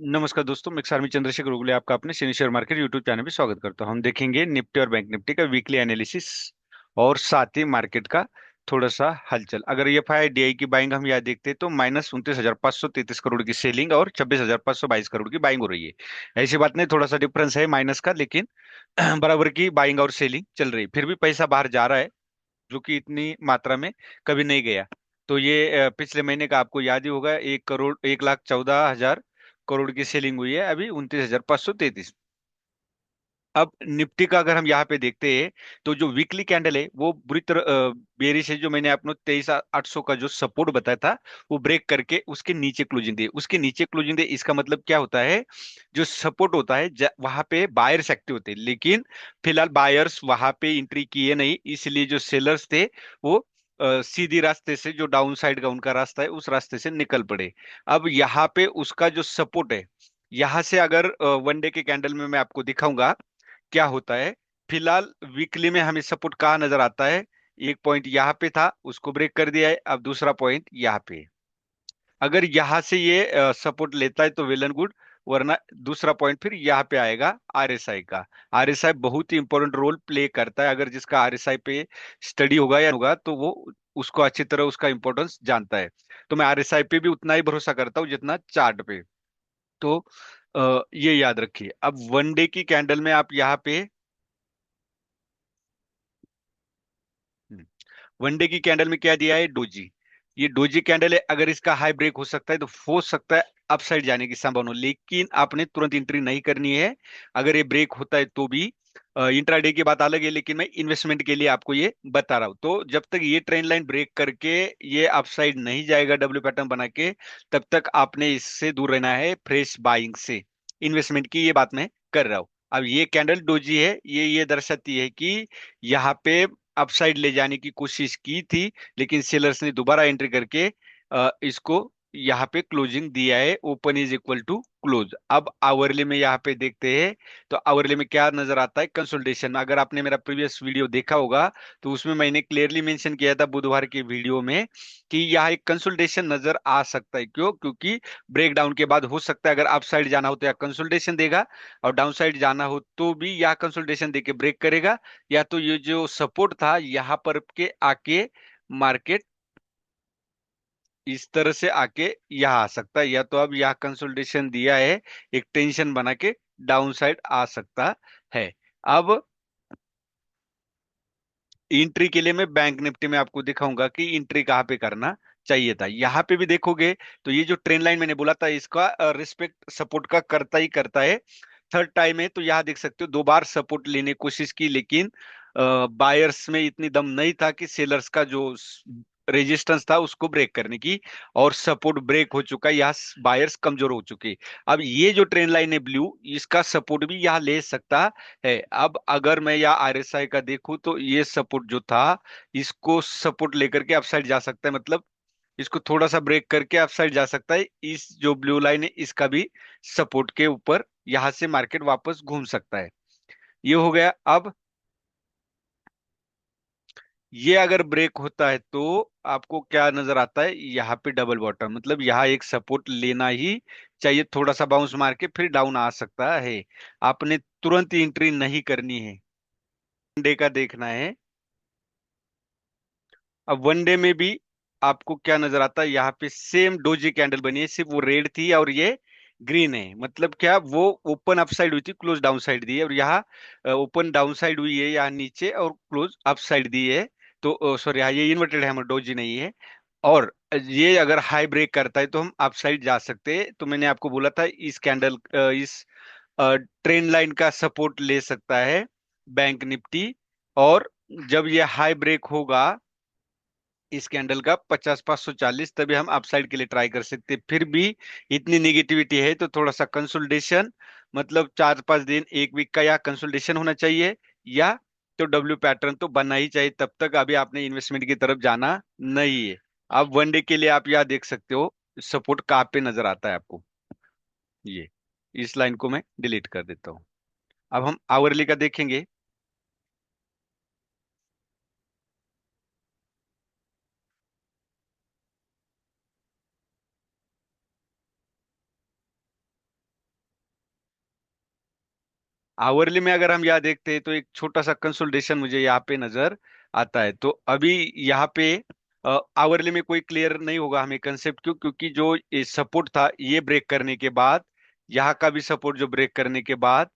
नमस्कार दोस्तों, मैं सारमी चंद्रशेखर उगले आपका अपने Shani share market YouTube channel पे स्वागत करता हूं। हम देखेंगे निफ्टी और बैंक निफ्टी का वीकली एनालिसिस और साथ ही मार्केट का थोड़ा सा हलचल। अगर ये DI की बाइंग हम यहाँ देखते हैं तो -29,533 करोड़ की सेलिंग और 26,522 करोड़ की बाइंग हो रही है। ऐसी बात नहीं, थोड़ा सा डिफरेंस है माइनस का, लेकिन बराबर की बाइंग और सेलिंग चल रही है। फिर भी पैसा बाहर जा रहा है, जो कि इतनी मात्रा में कभी नहीं गया। तो ये पिछले महीने का आपको याद ही होगा, 1 करोड़ 1,14,000 करोड़ की सेलिंग हुई है, अभी 29,533। अब निफ्टी का अगर हम यहाँ पे देखते हैं तो जो वीकली कैंडल है वो बुरी तरह बेरिश है। जो मैंने आपको 23,800 का जो सपोर्ट बताया था, वो ब्रेक करके उसके नीचे क्लोजिंग दे, उसके नीचे क्लोजिंग दे। इसका मतलब क्या होता है, जो सपोर्ट होता है वहां पे बायर्स एक्टिव होते हैं, लेकिन फिलहाल बायर्स वहां पे एंट्री किए नहीं, इसलिए जो सेलर्स थे वो सीधी रास्ते से, जो डाउन साइड का उनका रास्ता है, उस रास्ते से निकल पड़े। अब यहाँ पे उसका जो सपोर्ट है, यहां से अगर वन डे के कैंडल में मैं आपको दिखाऊंगा क्या होता है। फिलहाल वीकली में हमें सपोर्ट कहाँ नजर आता है, एक पॉइंट यहाँ पे था, उसको ब्रेक कर दिया है। अब दूसरा पॉइंट यहाँ पे, अगर यहाँ से ये सपोर्ट लेता है तो वेल एंड गुड, वरना दूसरा पॉइंट फिर यहाँ पे आएगा RSI का। RSI बहुत ही इंपॉर्टेंट रोल प्ले करता है। अगर जिसका RSI पे स्टडी होगा या होगा तो वो उसको अच्छी तरह उसका इंपॉर्टेंस जानता है। तो मैं RSI पे भी उतना ही भरोसा करता हूँ जितना चार्ट पे। तो ये याद रखिए। अब वन डे की कैंडल में आप यहाँ पे वनडे की कैंडल में क्या दिया है, डोजी। ये डोजी कैंडल है, अगर इसका हाई ब्रेक हो सकता है तो हो सकता है अपसाइड जाने की संभावना हो, लेकिन आपने तुरंत एंट्री नहीं करनी है। अगर ये ब्रेक होता है तो भी इंट्राडे की बात अलग है, लेकिन मैं इन्वेस्टमेंट के लिए आपको ये बता रहा हूं। तो जब तक ये ट्रेंड लाइन ब्रेक करके ये अपसाइड नहीं जाएगा डब्ल्यू पैटर्न बना के, तब तक आपने इससे दूर रहना है, फ्रेश बाइंग से। इन्वेस्टमेंट की ये बात मैं कर रहा हूं। अब ये कैंडल डोजी है, ये दर्शाती है कि यहाँ पे अपसाइड ले जाने की कोशिश की थी, लेकिन सेलर्स ने दोबारा एंट्री करके इसको यहाँ पे क्लोजिंग दिया है, open is equal to close. अब आवरली में यहाँ पे देखते हैं तो आवरली में क्या नजर आता है, कंसोलिडेशन। अगर आपने मेरा प्रीवियस वीडियो देखा होगा तो उसमें मैंने क्लियरली मेंशन किया था बुधवार के वीडियो में कि यहाँ एक कंसोलिडेशन नजर आ सकता है। क्यों? क्योंकि ब्रेकडाउन के बाद हो सकता है, अगर अप साइड जाना हो तो या कंसोलिडेशन देगा, और डाउन साइड जाना हो तो भी या कंसोलिडेशन देके ब्रेक करेगा, या तो ये जो सपोर्ट था यहां पर के आके मार्केट इस तरह से आके यहाँ आ सकता है, या तो अब यहाँ कंसोलिडेशन दिया है, एक टेंशन बना के डाउन साइड आ सकता है। अब एंट्री के लिए मैं बैंक निफ्टी में आपको दिखाऊंगा कि एंट्री कहाँ पे करना चाहिए था। यहाँ पे भी देखोगे तो ये जो ट्रेंड लाइन मैंने बोला था, इसका रिस्पेक्ट सपोर्ट का करता ही करता है। थर्ड टाइम है तो यहाँ देख सकते हो, दो बार सपोर्ट लेने की कोशिश की, लेकिन बायर्स में इतनी दम नहीं था कि सेलर्स का जो रेजिस्टेंस था उसको ब्रेक करने की, और सपोर्ट ब्रेक हो चुका है, यहाँ बायर्स कमजोर हो चुके। अब ये जो ट्रेंड लाइन है ब्लू, इसका सपोर्ट भी यहाँ ले सकता है। अब अगर मैं यहाँ RSI का देखूं तो ये सपोर्ट जो था, इसको सपोर्ट लेकर के अपसाइड जा सकता है, मतलब इसको थोड़ा सा ब्रेक करके अपसाइड जा सकता है। इस जो ब्लू लाइन है इसका भी सपोर्ट के ऊपर यहां से मार्केट वापस घूम सकता है। ये हो गया। अब ये अगर ब्रेक होता है तो आपको क्या नजर आता है, यहाँ पे डबल बॉटम, मतलब यहाँ एक सपोर्ट लेना ही चाहिए, थोड़ा सा बाउंस मार के फिर डाउन आ सकता है। आपने तुरंत एंट्री नहीं करनी है, डे का देखना है। अब वनडे में भी आपको क्या नजर आता है, यहाँ पे सेम डोजी कैंडल बनी है, सिर्फ वो रेड थी और ये ग्रीन है। मतलब क्या, वो ओपन अप साइड हुई थी, क्लोज डाउन साइड दी है, और यहाँ ओपन डाउन साइड हुई है यहाँ नीचे, और क्लोज अप साइड दी है। तो सॉरी, यहाँ ये इन्वर्टेड है, हमारा डोजी नहीं है। और ये अगर हाई ब्रेक करता है तो हम अप साइड जा सकते हैं। तो मैंने आपको बोला था इस कैंडल इस ट्रेंड लाइन का सपोर्ट ले सकता है बैंक निफ्टी, और जब ये हाई ब्रेक होगा इस कैंडल का 50,540, तभी हम अपसाइड के लिए ट्राई कर सकते हैं। फिर भी इतनी निगेटिविटी है तो थोड़ा सा कंसोलिडेशन, मतलब 4-5 दिन, एक वीक का या कंसोलिडेशन होना चाहिए, या तो डब्ल्यू पैटर्न तो बनना ही चाहिए। तब तक अभी आपने इन्वेस्टमेंट की तरफ जाना नहीं है। अब वनडे के लिए आप यह देख सकते हो, सपोर्ट कहाँ पे नजर आता है आपको। ये इस लाइन को मैं डिलीट कर देता हूँ। अब हम आवरली का देखेंगे। आवरली में अगर हम यहाँ देखते हैं तो एक छोटा सा कंसोलिडेशन मुझे यहाँ पे नजर आता है। तो अभी यहाँ पे आवरली में कोई क्लियर नहीं होगा हमें कंसेप्ट, क्यों? क्योंकि जो सपोर्ट था ये ब्रेक करने के बाद, यहाँ का भी सपोर्ट जो ब्रेक करने के बाद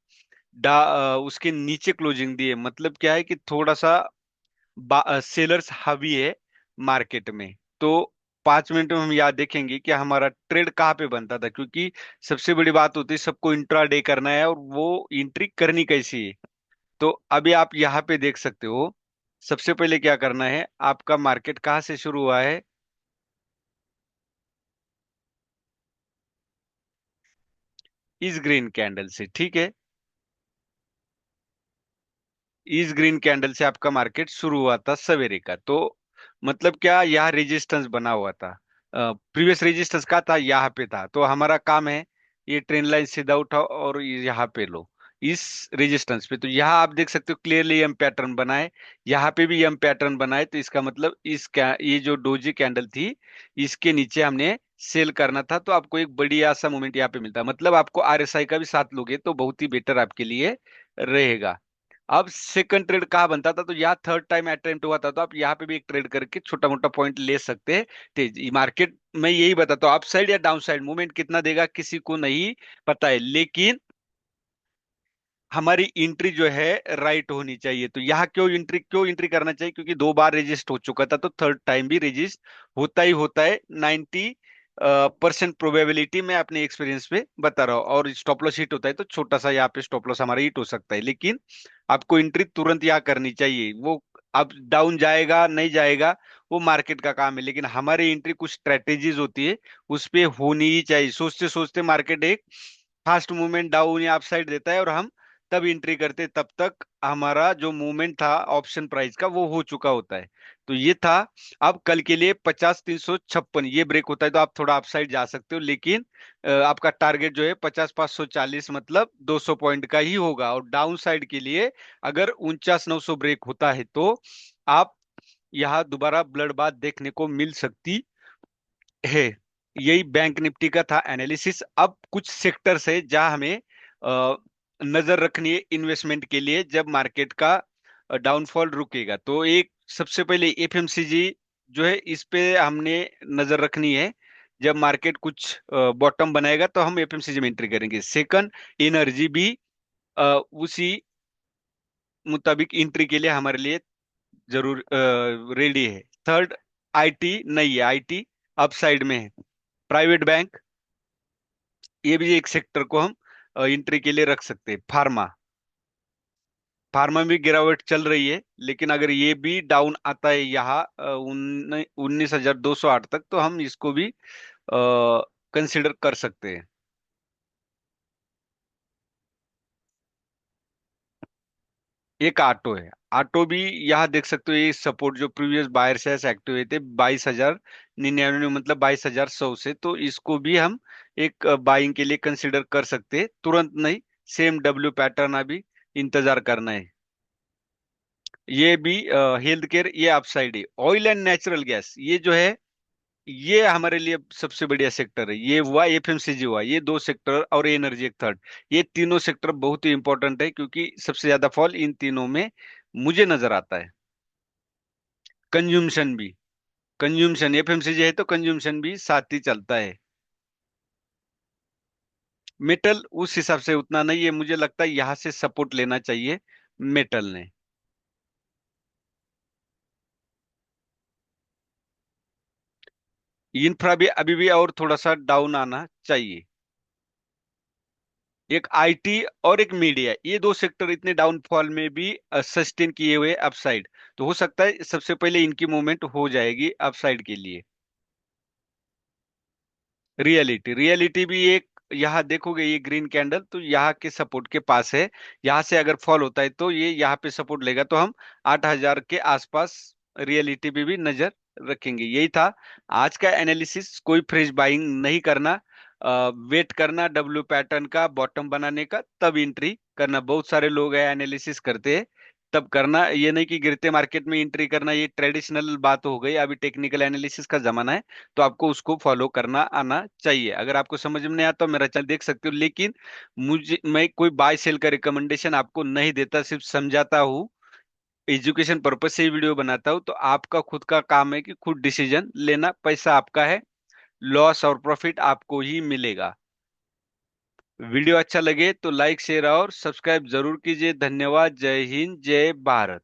उसके नीचे क्लोजिंग दिए, मतलब क्या है कि थोड़ा सा सेलर्स हावी है मार्केट में। तो 5 मिनट में हम याद देखेंगे कि हमारा ट्रेड कहाँ पे बनता था, क्योंकि सबसे बड़ी बात होती है सबको इंट्रा डे करना है और वो एंट्री करनी कैसी है। तो अभी आप यहाँ पे देख सकते हो, सबसे पहले क्या करना है, आपका मार्केट कहाँ से शुरू हुआ है? इस ग्रीन कैंडल से, ठीक है। इस ग्रीन कैंडल से आपका मार्केट शुरू हुआ था सवेरे का। तो मतलब क्या, यहाँ रेजिस्टेंस बना हुआ था। प्रीवियस रेजिस्टेंस का था, यहाँ पे था। तो हमारा काम है ये ट्रेंड लाइन सीधा उठाओ और यहाँ पे लो इस रेजिस्टेंस पे। तो यहाँ आप देख सकते हो क्लियरली एम पैटर्न बना है, यहाँ पे भी एम पैटर्न बना है। तो इसका मतलब ये जो डोजी कैंडल थी, इसके नीचे हमने सेल करना था। तो आपको एक बढ़िया सा मूवमेंट यहाँ पे मिलता है, मतलब आपको आरएसआई का भी साथ लोगे तो बहुत ही बेटर आपके लिए रहेगा। अब सेकंड ट्रेड कहाँ बनता था, तो यहाँ थर्ड टाइम अटेम्प्ट हुआ था। तो आप यहाँ पे भी एक ट्रेड करके छोटा मोटा पॉइंट ले सकते हैं। तेज मार्केट में यही बताता हूँ, अप साइड या डाउन साइड मूवमेंट कितना देगा किसी को नहीं पता है, लेकिन हमारी एंट्री जो है राइट होनी चाहिए। तो यहाँ क्यों एंट्री करना चाहिए? क्योंकि 2 बार रेजिस्ट हो चुका था, तो थर्ड टाइम भी रेजिस्ट होता ही होता है। 90% प्रोबेबिलिटी मैं अपने एक्सपीरियंस पे बता रहा हूँ। और स्टॉप लॉस हिट होता है तो छोटा सा यहाँ पे स्टॉप लॉस हमारा हिट हो सकता है, लेकिन आपको एंट्री तुरंत यहाँ करनी चाहिए। वो अब डाउन जाएगा नहीं जाएगा वो मार्केट का काम है, लेकिन हमारी एंट्री कुछ स्ट्रेटेजीज होती है उस पे होनी ही चाहिए। सोचते सोचते मार्केट एक फास्ट मूवमेंट डाउन या अप साइड देता है और हम तब एंट्री करते, तब तक हमारा जो मूवमेंट था ऑप्शन प्राइस का वो हो चुका होता है। तो ये था। अब कल के लिए 50,356 ये ब्रेक होता है तो आप थोड़ा अपसाइड जा सकते हो, लेकिन आपका टारगेट जो है 50,540 मतलब 200 पॉइंट का ही होगा। और डाउन साइड के लिए अगर 49,900 ब्रेक होता है तो आप यहाँ दोबारा ब्लड बाथ देखने को मिल सकती है। यही बैंक निफ्टी का था एनालिसिस। अब कुछ सेक्टर्स है जहां हमें अ, नजर रखनी है इन्वेस्टमेंट के लिए जब मार्केट का डाउनफॉल रुकेगा। तो एक सबसे पहले एफएमसीजी जो है, इस पे हमने नजर रखनी है। जब मार्केट कुछ बॉटम बनाएगा तो हम एफएमसीजी में एंट्री करेंगे। सेकंड, एनर्जी भी उसी मुताबिक एंट्री के लिए हमारे लिए जरूर रेडी है। थर्ड, आईटी नहीं है, आईटी अपसाइड में है। प्राइवेट बैंक, ये भी एक सेक्टर को हम एंट्री के लिए रख सकते हैं। फार्मा, फार्मा में गिरावट चल रही है, लेकिन अगर ये भी डाउन आता है यहाँ 19,208 तक तो हम इसको भी कंसिडर कर सकते हैं। एक ऑटो है, ऑटो भी यहाँ देख सकते हो। ये सपोर्ट जो प्रीवियस बायर से एक्टिव हुए थे 22,099 मतलब 22,100 से, तो इसको भी हम एक बाइंग के लिए कंसिडर कर सकते हैं, तुरंत नहीं। सेम डब्ल्यू पैटर्न अभी इंतजार करना है। ये भी हेल्थ केयर, ये अपसाइड है। ऑयल एंड नेचुरल गैस ये जो है, ये हमारे लिए सबसे बढ़िया सेक्टर है। ये हुआ एफएमसीजी हुआ, ये दो सेक्टर, और एनर्जी एक थर्ड। ये तीनों सेक्टर बहुत ही इंपॉर्टेंट है, क्योंकि सबसे ज्यादा फॉल इन तीनों में मुझे नजर आता है। कंज्यूमशन भी, कंज्यूमशन एफएमसीजी है तो कंज्यूमशन भी साथ ही चलता है। मेटल उस हिसाब से उतना नहीं है, मुझे लगता है यहाँ से सपोर्ट लेना चाहिए मेटल ने। इंफ्रा भी अभी भी और थोड़ा सा डाउन आना चाहिए। एक आईटी और एक मीडिया, ये दो सेक्टर इतने डाउनफॉल में भी सस्टेन किए हुए अपसाइड। तो हो सकता है सबसे पहले इनकी मूवमेंट हो जाएगी अपसाइड के लिए। रियलिटी, रियलिटी भी एक, यहाँ देखोगे ये ग्रीन कैंडल तो यहाँ के सपोर्ट के पास है। यहाँ से अगर फॉल होता है तो ये यहाँ पे सपोर्ट लेगा, तो हम 8,000 के आसपास रियलिटी भी नजर रखेंगे। यही था आज का एनालिसिस। कोई फ्रेश बाइंग नहीं करना, वेट करना डब्ल्यू पैटर्न का बॉटम बनाने का, तब एंट्री करना। बहुत सारे लोग है एनालिसिस करते हैं तब करना। ये नहीं कि गिरते मार्केट में एंट्री करना, ये ट्रेडिशनल बात हो गई। अभी टेक्निकल एनालिसिस का जमाना है, तो आपको उसको फॉलो करना आना चाहिए। अगर आपको समझ में नहीं आता तो मेरा चैनल देख सकते हो, लेकिन मैं कोई बाय सेल का रिकमेंडेशन आपको नहीं देता, सिर्फ समझाता हूँ। एजुकेशन पर्पज से ही वीडियो बनाता हूँ। तो आपका खुद का काम है कि खुद डिसीजन लेना, पैसा आपका है, लॉस और प्रॉफिट आपको ही मिलेगा। वीडियो अच्छा लगे तो लाइक शेयर और सब्सक्राइब जरूर कीजिए। धन्यवाद। जय हिंद, जय भारत।